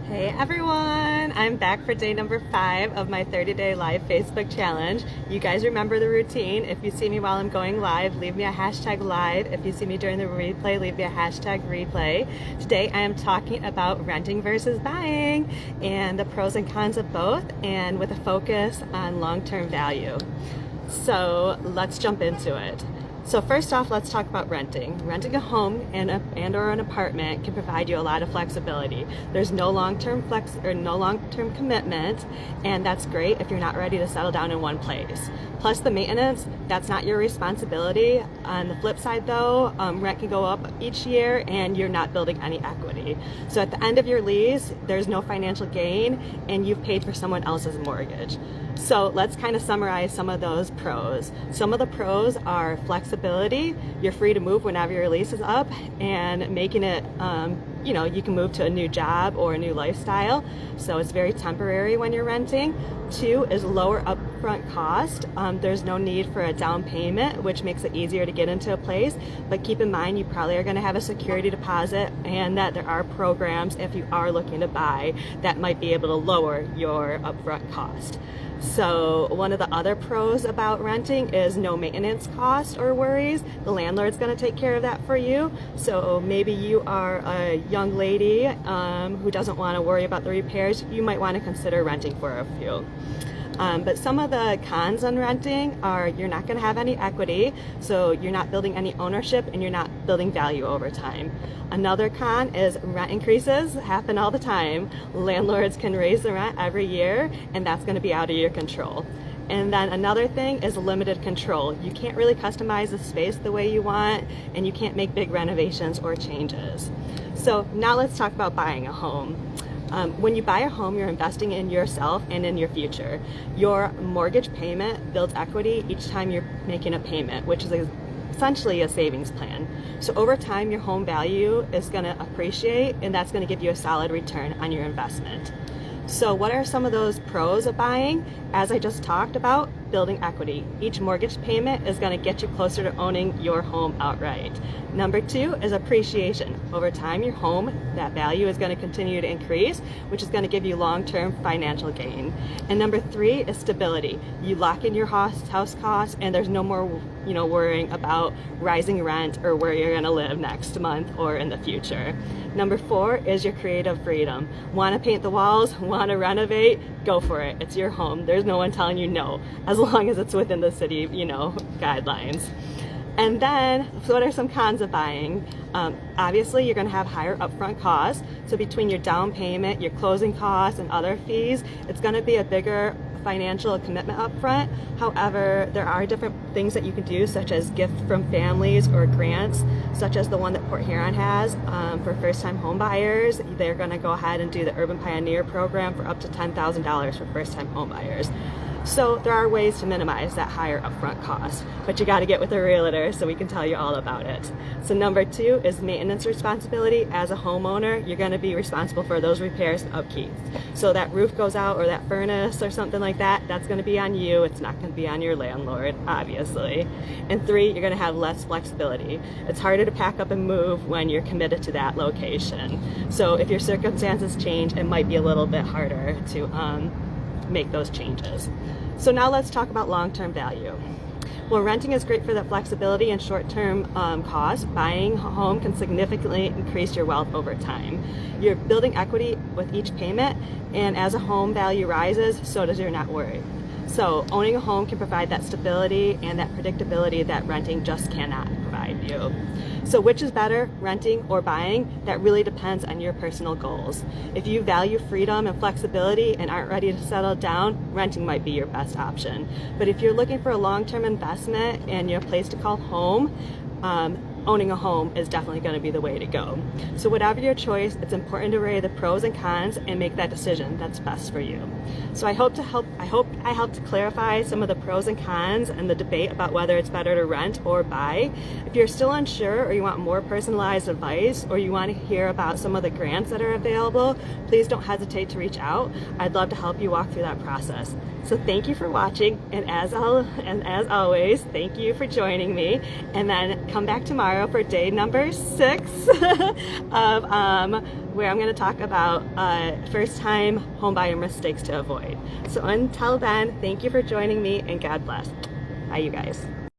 Hey everyone! I'm back for day number 5 of my 30-day live Facebook challenge. You guys remember the routine. If you see me while I'm going live, leave me a hashtag live. If you see me during the replay, leave me a hashtag replay. Today I am talking about renting versus buying and the pros and cons of both, and with a focus on long-term value. So let's jump into it. So first off, let's talk about renting. Renting a home and or an apartment can provide you a lot of flexibility. There's no long-term commitment, and that's great if you're not ready to settle down in one place. Plus the maintenance, that's not your responsibility. On the flip side though, rent can go up each year and you're not building any equity. So at the end of your lease, there's no financial gain and you've paid for someone else's mortgage. So let's kind of summarize some of those pros. Some of the pros are flexibility. You're free to move whenever your lease is up, and making it, you can move to a new job or a new lifestyle. So it's very temporary when you're renting. 2 is lower upfront cost. There's no need for a down payment, which makes it easier to get into a place. But keep in mind, you probably are going to have a security deposit, and that there are programs, if you are looking to buy, that might be able to lower your upfront cost. So one of the other pros about renting is no maintenance cost or worries. The landlord's going to take care of that for you. So maybe you are a young lady who doesn't want to worry about the repairs. You might want to consider renting for a few. But some of the cons on renting are you're not going to have any equity, so you're not building any ownership and you're not building value over time. Another con is rent increases happen all the time. Landlords can raise the rent every year, and that's going to be out of your control. And then another thing is limited control. You can't really customize the space the way you want, and you can't make big renovations or changes. So now let's talk about buying a home. When you buy a home, you're investing in yourself and in your future. Your mortgage payment builds equity each time you're making a payment, which is essentially a savings plan. So over time, your home value is going to appreciate, and that's going to give you a solid return on your investment. So what are some of those pros of buying? As I just talked about, building equity. Each mortgage payment is going to get you closer to owning your home outright. Number 2 is appreciation. Over time, your home, that value is going to continue to increase, which is going to give you long-term financial gain. And number 3 is stability. You lock in your house costs, and there's no more worrying about rising rent or where you're going to live next month or in the future. Number 4 is your creative freedom. Want to paint the walls? Want to renovate? Go for it. It's your home. There's no one telling you no, as long as it's within the city, guidelines. And then, what are some cons of buying? Obviously, you're going to have higher upfront costs. So between your down payment, your closing costs, and other fees, it's going to be a bigger financial commitment upfront. However, there are different things that you can do, such as gift from families or grants, such as the one that Port Huron has for first-time home buyers. They're going to go ahead and do the Urban Pioneer program for up to $10,000 for first-time home buyers. So there are ways to minimize that higher upfront cost, but you got to get with a realtor so we can tell you all about it. So number 2 is maintenance responsibility. As a homeowner, you're going to be responsible for those repairs and upkeep. So that roof goes out or that furnace or something like that, that's going to be on you. It's not going to be on your landlord, obviously. And 3, you're going to have less flexibility. It's harder to pack up and move when you're committed to that location. So if your circumstances change, it might be a little bit harder to make those changes. So now let's talk about long-term value. Well, renting is great for the flexibility and short-term cost. Buying a home can significantly increase your wealth over time. You're building equity with each payment, and as a home value rises, so does your net worth. So owning a home can provide that stability and that predictability that renting just cannot provide you. So which is better, renting or buying? That really depends on your personal goals. If you value freedom and flexibility and aren't ready to settle down, renting might be your best option. But if you're looking for a long-term investment and your place to call home, owning a home is definitely going to be the way to go. So whatever your choice, it's important to weigh the pros and cons and make that decision that's best for you. So I hope I helped to clarify some of the pros and cons and the debate about whether it's better to rent or buy. If you're still unsure, or you want more personalized advice, or you want to hear about some of the grants that are available, please don't hesitate to reach out. I'd love to help you walk through that process. So thank you for watching, and as always, thank you for joining me, and then come back tomorrow tomorrow for day number 6 of where I'm going to talk about first-time homebuyer mistakes to avoid. So until then, thank you for joining me, and God bless. Bye, you guys.